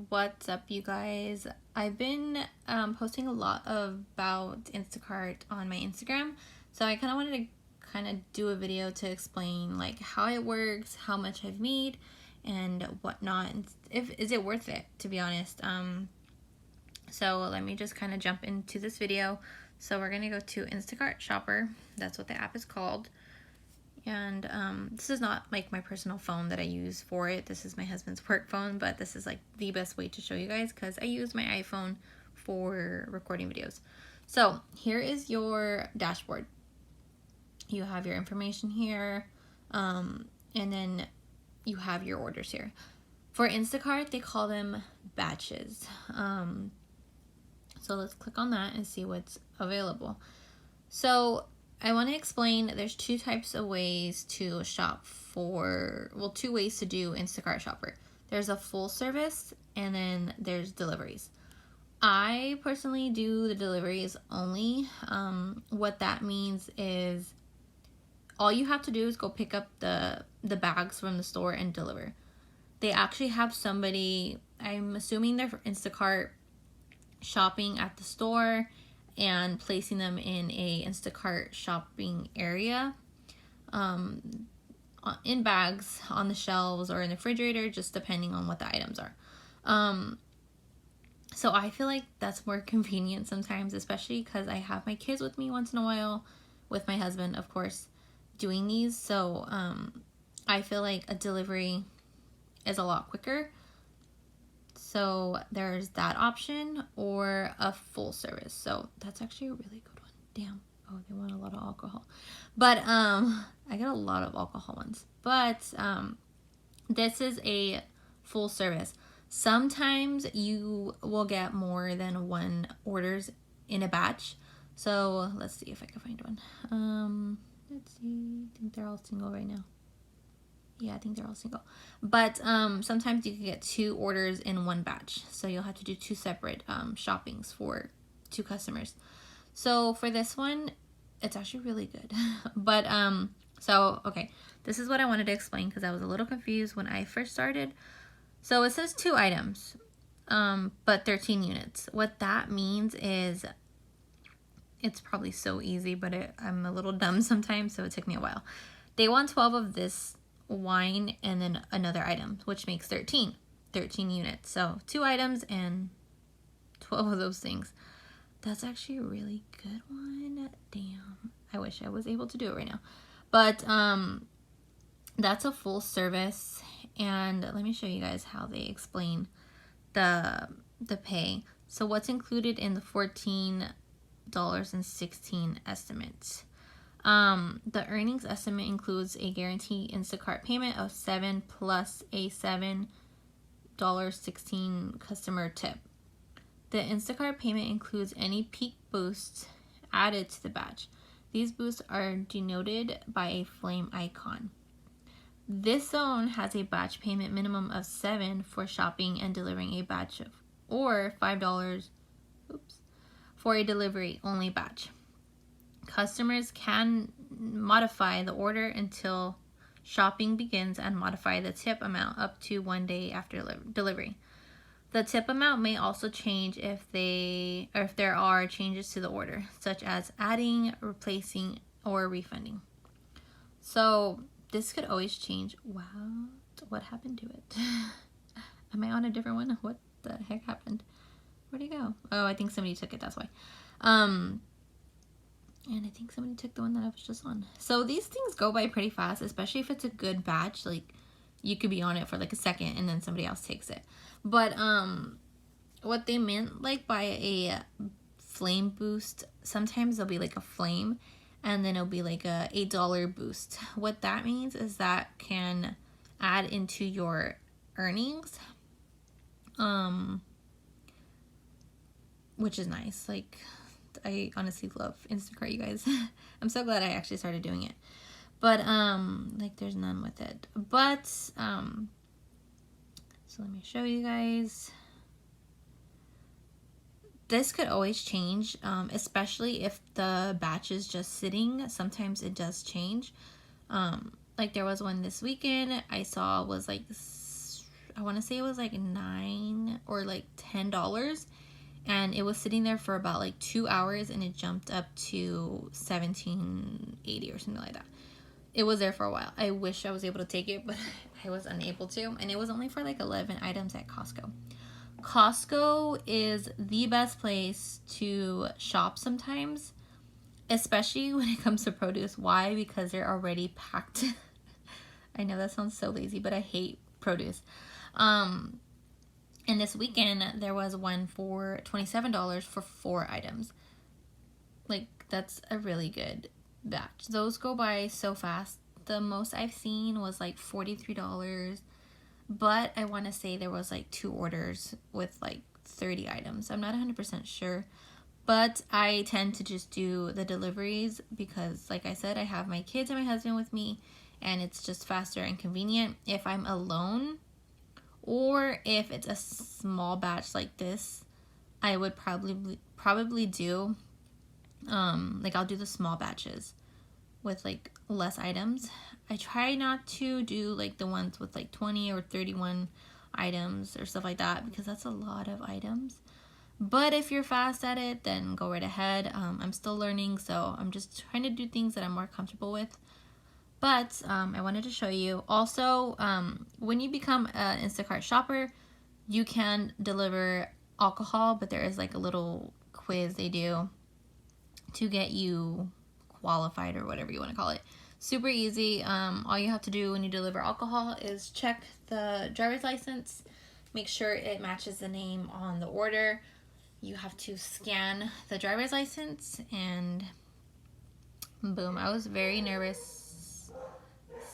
What's up, you guys? I've been posting a lot about Instacart on my Instagram, so I kind of wanted to do a video to explain like how it works, how much I've made, and whatnot. And if is it worth it, to be honest. So let me just kind of jump into this video. So we're gonna go to Instacart Shopper. That's what the app is called. And this is not like my personal phone that I use for it. This is my husband's work phone, but this is like the best way to show you guys because I use my iPhone for recording videos. So here is your dashboard. You have your information here, and then you have your orders here. For Instacart, they call them batches. So let's click on that and see what's available. So I want to explain there's two types of ways to shop for, well, two ways to do Instacart Shopper. There's a full service and then there's deliveries. I personally do the deliveries only. What that means is all you have to do is go pick up the bags from the store and deliver. They actually have somebody, I'm assuming they're for Instacart, shopping at the store and placing them in a Instacart shopping area, in bags on the shelves or in the refrigerator, just depending on what the items are. So I feel like that's more convenient sometimes, especially because I have my kids with me once in a while, with my husband, of course, doing these. So I feel like a delivery is a lot quicker. So there's that option, or a full service. So that's actually a really good one. Damn. Oh, they want a lot of alcohol. But I got a lot of alcohol ones. But this is a full service. Sometimes you will get more than one orders in a batch. So let's see if I can find one. Let's see. I think they're all single right now. Yeah, I think they're all single. But sometimes you can get two orders in one batch. So you'll have to do two separate shoppings for two customers. So for this one, it's actually really good. But okay, this is what I wanted to explain because I was a little confused when I first started. So it says 2 items, but 13 units. What that means is, it's probably so easy, but I'm a little dumb sometimes, so it took me a while. They want 12 of this wine and then another item, which makes 13 units. So 2 items and 12 of those things. That's actually a really good one. Damn, I wish I was able to do it right now. But that's a full service, and let me show you guys how they explain the pay. So what's included in the $14.16 estimate? The earnings estimate includes a guaranteed Instacart payment of $7 plus a $7.16 customer tip. The Instacart payment includes any peak boosts added to the batch. These boosts are denoted by a flame icon. This zone has a batch payment minimum of $7 for shopping and delivering a batch of, or $5 for a delivery only batch. Customers can modify the order until shopping begins and modify the tip amount up to 1 day after delivery. The tip amount may also change if there are changes to the order, such as adding, replacing, or refunding. So this could always change. Wow, what happened to it? Am I on a different one? What the heck happened? Where'd it go? Oh, I think somebody took it, that's why. And I think somebody took the one that I was just on. So these things go by pretty fast, especially if it's a good batch. Like, you could be on it for like a second and then somebody else takes it. But what they meant like by a flame boost, sometimes there'll be like a flame and then it'll be like a $8 boost. What that means is that can add into your earnings, which is nice. Like, I honestly love Instacart, you guys. I'm so glad I actually started doing it. But like, there's none with it. But so let me show you guys. This could always change, especially if the batch is just sitting. Sometimes it does change. Like there was one this weekend I saw was like, I want to say it was like $9 or like $10, and it was sitting there for about like 2 hours, and it jumped up to $17.80 or something like that. It was there for a while. I wish I was able to take it, but I was unable to, and it was only for like 11 items at Costco. Costco is the best place to shop sometimes, especially when it comes to produce. Why? Because they're already packed. I know that sounds so lazy, but I hate produce. And this weekend, there was one for $27 for 4 items. Like, that's a really good batch. Those go by so fast. The most I've seen was like $43. But I want to say there was like 2 orders with like 30 items. I'm not 100% sure. But I tend to just do the deliveries because, like I said, I have my kids and my husband with me, and it's just faster and convenient. If I'm alone, or if it's a small batch like this, I would probably do like, I'll do the small batches with like less items. I try not to do like the ones with like 20 or 31 items or stuff like that, because that's a lot of items. But if you're fast at it, then go right ahead. I'm still learning, so I'm just trying to do things that I'm more comfortable with. But I wanted to show you also, when you become an Instacart shopper, you can deliver alcohol, but there is like a little quiz they do to get you qualified, or whatever you want to call it. Super easy. All you have to do when you deliver alcohol is check the driver's license, make sure it matches the name on the order. You have to scan the driver's license, and boom. I was very nervous.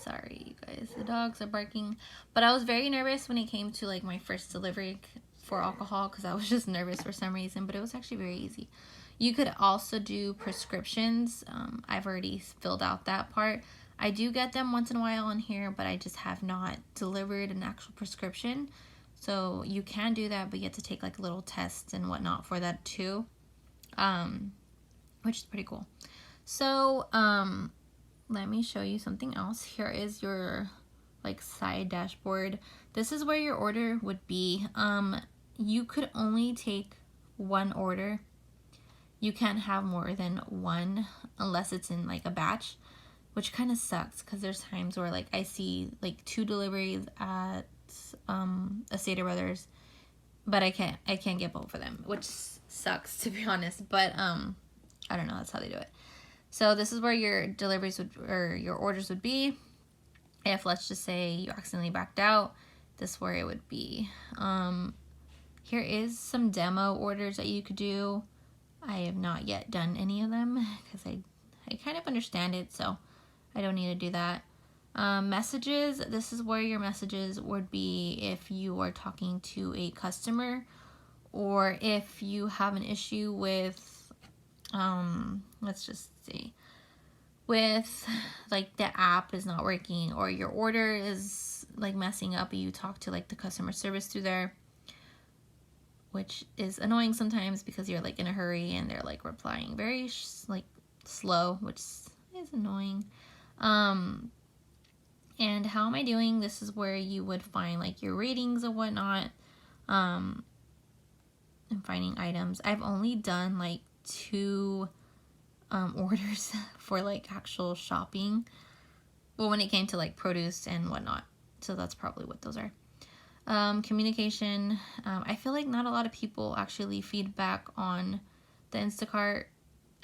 Sorry, you guys, the dogs are barking. But I was very nervous when it came to like my first delivery for alcohol, because I was just nervous for some reason, but it was actually very easy. You could also do prescriptions. I've already filled out that part. I do get them once in a while on here, but I just have not delivered an actual prescription. So you can do that, but you have to take like little tests and whatnot for that too, which is pretty cool. So let me show you something else. Here is your like side dashboard. This is where your order would be. You could only take 1 order. You can't have more than 1 unless it's in like a batch, which kind of sucks, because there's times where like I see like 2 deliveries at a Stater Brothers, but I can't get both of them, which sucks, to be honest. But I don't know, that's how they do it. So this is where your deliveries would, or your orders would be. If, let's just say, you accidentally backed out, this is where it would be. Here is some demo orders that you could do. I have not yet done any of them because I kind of understand it, so I don't need to do that. Messages, this is where your messages would be if you are talking to a customer, or if you have an issue with, let's just see, with like the app is not working, or your order is like messing up, and you talk to like the customer service through there, which is annoying sometimes because you're like in a hurry and they're like replying very like slow, which is annoying. And how am I doing? This is where you would find like your ratings and whatnot, and finding items. I've only done like 2 orders for like actual shopping, well, when it came to like produce and whatnot, so that's probably what those are. Communication, I feel like not a lot of people actually leave feedback on the Instacart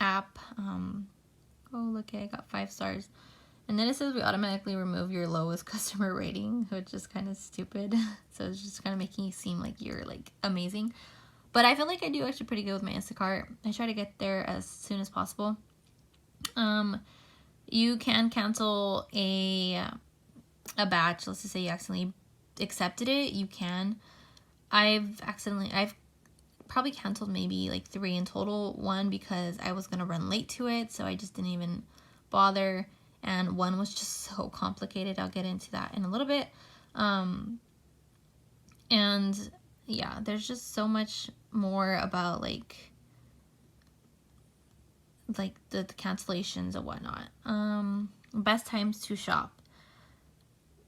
app. Oh, look, I got 5 stars. And then it says we automatically remove your lowest customer rating, which is kind of stupid. So it's just kind of making you seem like you're like amazing. But I feel like I do actually pretty good with my Instacart. I try to get there as soon as possible. You can cancel a batch. Let's just say you accidentally accepted it. You can. I've probably canceled maybe like 3 in total. 1 because I was gonna run late to it, so I just didn't even bother. And 1 was just so complicated. I'll get into that in a little bit. And yeah, there's just so much more about like the cancellations and whatnot. Best times to shop.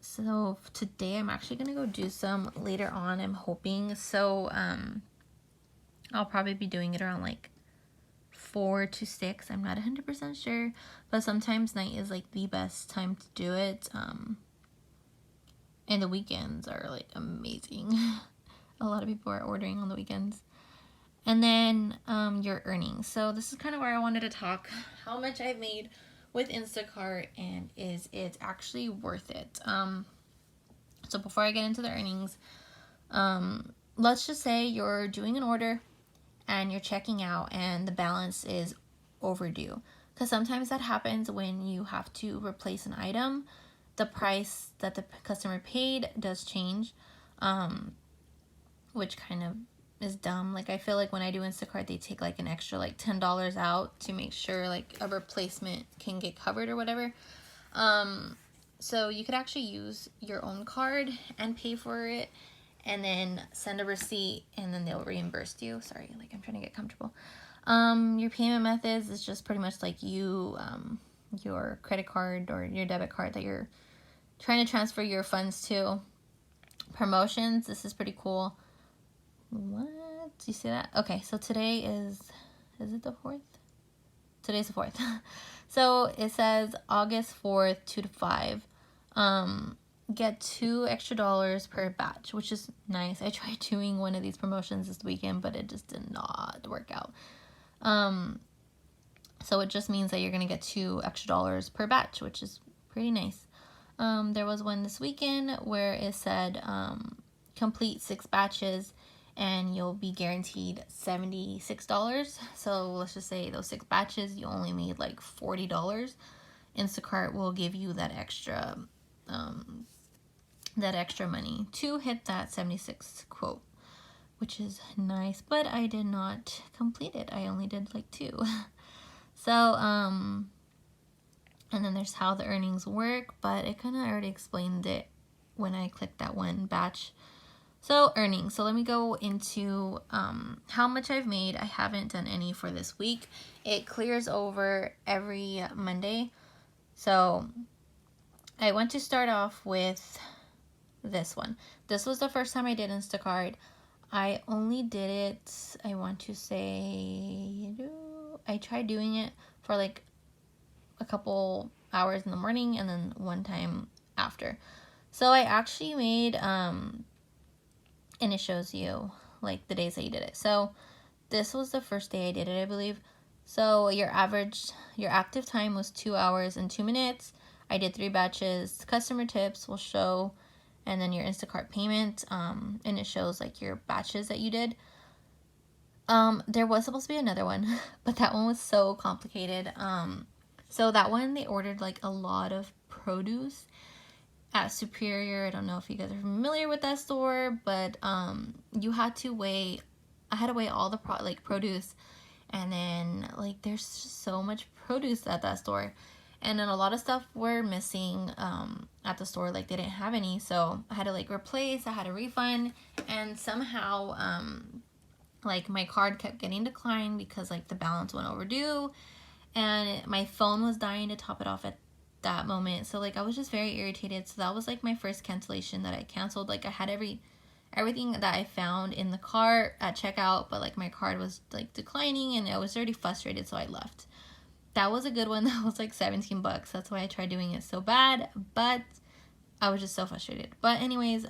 So today I'm actually gonna go do some later on, I'm hoping. So I'll probably be doing it around like 4 to 6. I'm not 100% sure, but sometimes night is like the best time to do it. And the weekends are like amazing. A lot of people are ordering on the weekends. And then your earnings. So this is kind of where I wanted to talk how much I've made with Instacart and is it actually worth it. So before I get into the earnings, let's just say you're doing an order and you're checking out and the balance is overdue. Because sometimes that happens when you have to replace an item. The price that the customer paid does change, which kind of is dumb. Like I feel like when I do Instacart, they take like an extra like $10 out to make sure like a replacement can get covered or whatever. So you could actually use your own card and pay for it and then send a receipt and then they'll reimburse you. Sorry, like I'm trying to get comfortable. Your payment methods is just pretty much like your credit card or your debit card that you're trying to transfer your funds to. Promotions, this is pretty cool. What? Do you see that? Okay, so today is it the 4th? Today's the 4th. So it says August 4th, 2 to 5. Get $2 extra per batch, which is nice. I tried doing one of these promotions this weekend, but it just did not work out. So it just means that you're going to get $2 extra per batch, which is pretty nice. There was one this weekend where it said complete 6 batches and you'll be guaranteed $76. So let's just say those 6 batches, you only made like $40. Instacart will give you that extra money to hit that 76 quote, which is nice, but I did not complete it. I only did like 2. So, and then there's how the earnings work, but it kind of already explained it when I clicked that one batch. So earnings. So let me go into how much I've made. I haven't done any for this week. It clears over every Monday. So I want to start off with this one. This was the first time I did Instacart. I only did it, I want to say, I tried doing it for like a couple hours in the morning and then one time after. So I actually made, and it shows you like the days that you did it. So this was the first day I did it, I believe. So your active time was 2 hours and 2 minutes. I did 3 batches. Customer tips will show, and then your Instacart payment, and it shows like your batches that you did. There was supposed to be another one, but that one was so complicated. So that one, they ordered like a lot of produce at Superior. I don't know if you guys are familiar with that store, but you had to weigh, I had to weigh all the produce, and then like there's just so much produce at that store, and then a lot of stuff were missing at the store, like they didn't have any, so I had to like replace, I had a refund, and somehow like my card kept getting declined because like the balance went overdue, and my phone was dying to top it off at that moment. So like I was just very irritated. So that was like my first cancellation that I canceled. Like I had everything that I found in the cart at checkout, but like my card was like declining and I was already frustrated, so I left. That was a good one. That was like 17 bucks. That's why I tried doing it so bad, but I was just so frustrated. But anyways,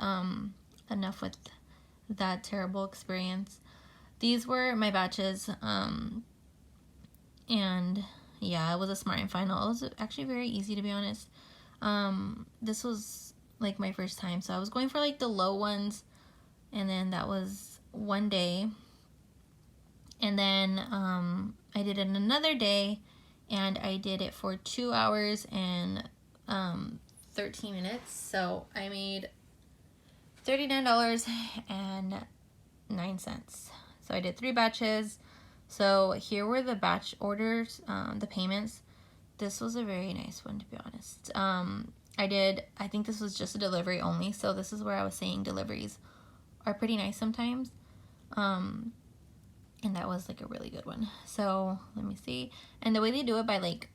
enough with that terrible experience. These were my batches, and yeah, it was a Smart and Final. It was actually very easy, to be honest. This was like my first time, so I was going for like the low ones, and then that was one day, and then I did it another day, and I did it for 2 hours and 13 minutes. So I made $39.09. So I did 3 batches. So here were the batch orders, the payments. This was a very nice one, to be honest. I think this was just a delivery only. So this is where I was saying deliveries are pretty nice sometimes. And that was like a really good one. So let me see. And the way they do it by like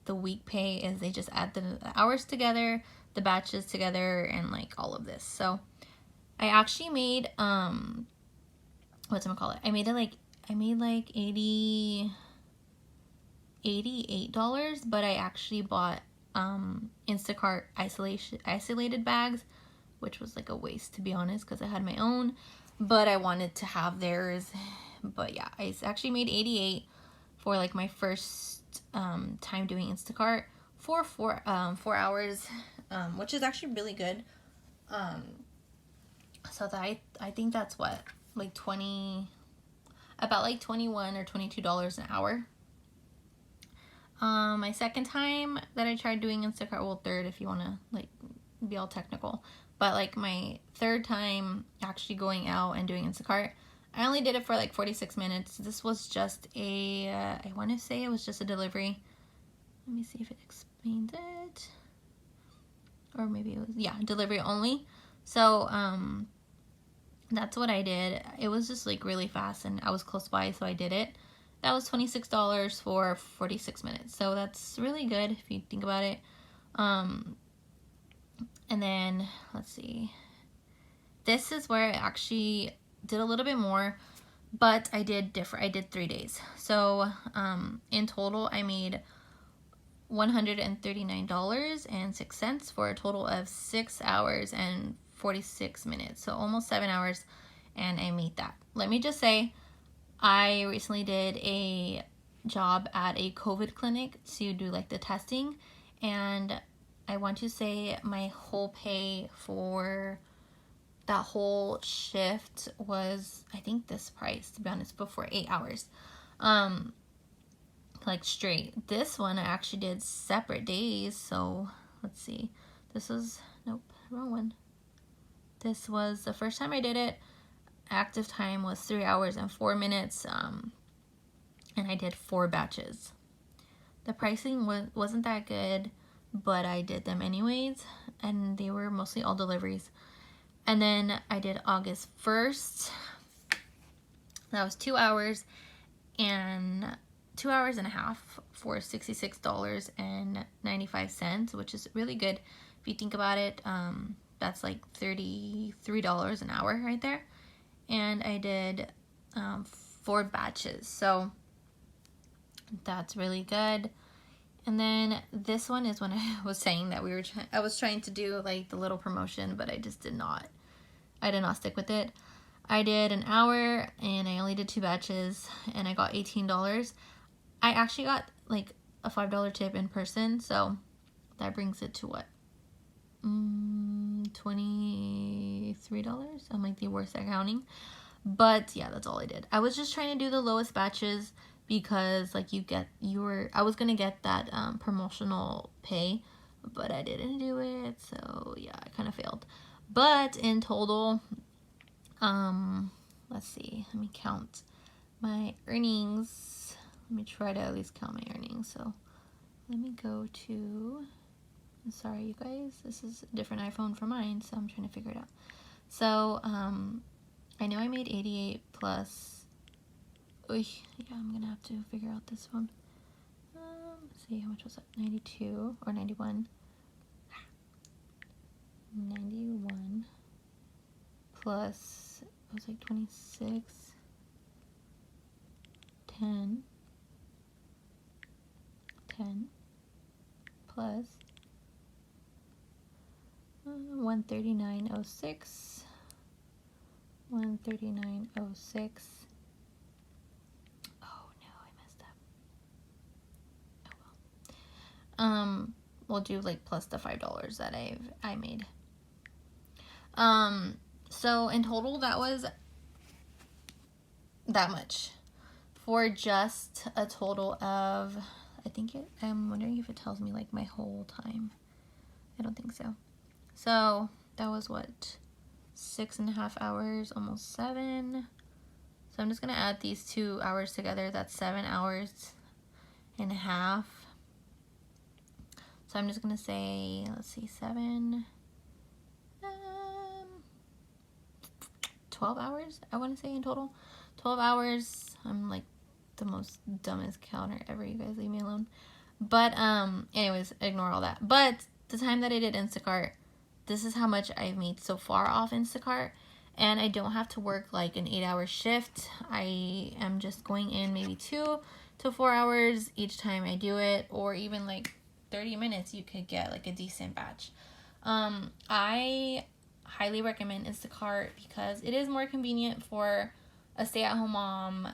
the week pay is they just add the hours together, the batches together, and like all of this. So I actually made whatchamacallit, I made like $88, but I actually bought Instacart isolated bags, which was like a waste, to be honest, because I had my own, but I wanted to have theirs. But yeah, I actually made 88 for like my first time doing Instacart for 4 hours, which is actually really good. So that I think that's what, like about like $21 or $22 an hour. My second time that I tried doing Instacart, well, third if you want to like be all technical, but like my third time actually going out and doing Instacart, I only did it for like 46 minutes. This was just I want to say it was just a delivery. Let me see if it explains it. Or maybe it was, yeah, delivery only. So, that's what I did. It was just like really fast and I was close by, so I did it. That was $26 for 46 minutes. So that's really good if you think about it. And then, let's see. This is where I actually did a little bit more, but I did 3 days. So, in total, I made $139.06 for a total of 6 hours and 46 minutes. So almost 7 hours, and I made that. Let me just say, I recently did a job at a COVID clinic to do like the testing, and I want to say my whole pay for that whole shift was, I think, this price, to be honest, but for 8 hours. Like straight. This one I actually did separate days, so let's see. This was, nope, wrong one. This was the first time I did it. Active time was 3 hours and 4 minutes, and I did 4 batches. The pricing wasn't that good, but I did them anyways, and they were mostly all deliveries. And then I did August 1st. That was 2 hours and 2 hours and a half for $66.95, which is really good if you think about it. That's like $33 an hour right there. And I did 4 batches, so that's really good. And then this one is when I was saying that I was trying to do like the little promotion, but I just did not stick with it. I did an hour and I only did 2 batches and I got $18. I actually got like a $5 tip in person, so that brings it to what? $23. I'm like the worst at counting. But yeah, that's all I did. I was just trying to do the lowest batches because like I was gonna get that promotional pay, but I didn't do it, so yeah, I kind of failed. But in total, let's see, let me count my earnings. Let me try to at least count my earnings. So let me go to, sorry you guys, this is a different iPhone from mine, so I'm trying to figure it out. So I know I made 88 plus, yeah, I'm gonna have to figure out this one. Let's see, how much was that? 92 or 91? 91 plus, it was like 26, 10 plus 139.06, 139.06. Oh no, I messed up. Oh well. We'll do like plus the $5 that I made. So in total that was that much for just a total of, I'm wondering if it tells me like my whole time. I don't think so. So that was what, 6.5 hours, almost 7. So I'm just gonna add these 2 hours together. That's 7 hours and a half. So I'm just gonna say, let's see, 12 hours, I want to say in total. 12 hours. I'm like the most dumbest counter ever, you guys leave me alone. But anyways, ignore all that. But the time that I did Instacart, this is how much I've made so far off Instacart. And I don't have to work like an 8-hour shift. I am just going in maybe 2 to 4 hours each time I do it, or even like 30 minutes you could get like a decent batch. I highly recommend Instacart because it is more convenient for a stay-at-home mom.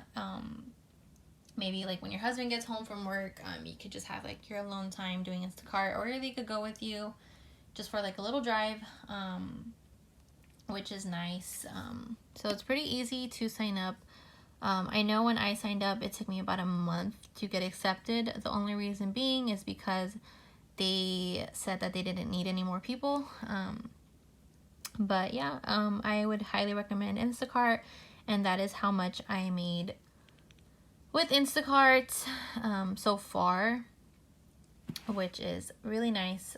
Maybe like when your husband gets home from work, you could just have like your alone time doing Instacart, or they could go with you just for like a little drive, which is nice. So it's pretty easy to sign up. I know when I signed up, it took me about a month to get accepted. The only reason being is because they said that they didn't need any more people. But yeah, I would highly recommend Instacart, and that is how much I made with Instacart so far, which is really nice.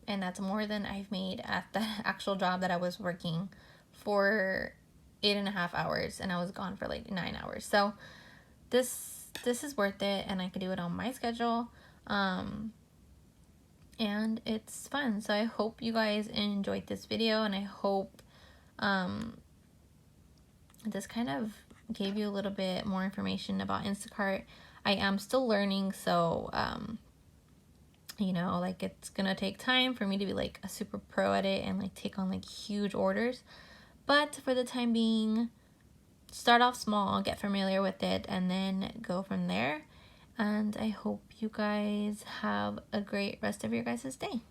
And that's more than I've made at the actual job that I was working for 8.5 hours, and I was gone for like 9 hours. So this is worth it, and I could do it on my schedule. And it's fun. So I hope you guys enjoyed this video, and I hope this kind of gave you a little bit more information about Instacart. I am still learning, so you know, like it's gonna take time for me to be like a super pro at it and like take on like huge orders. But for the time being, start off small, get familiar with it, and then go from there. And I hope you guys have a great rest of your guys' day.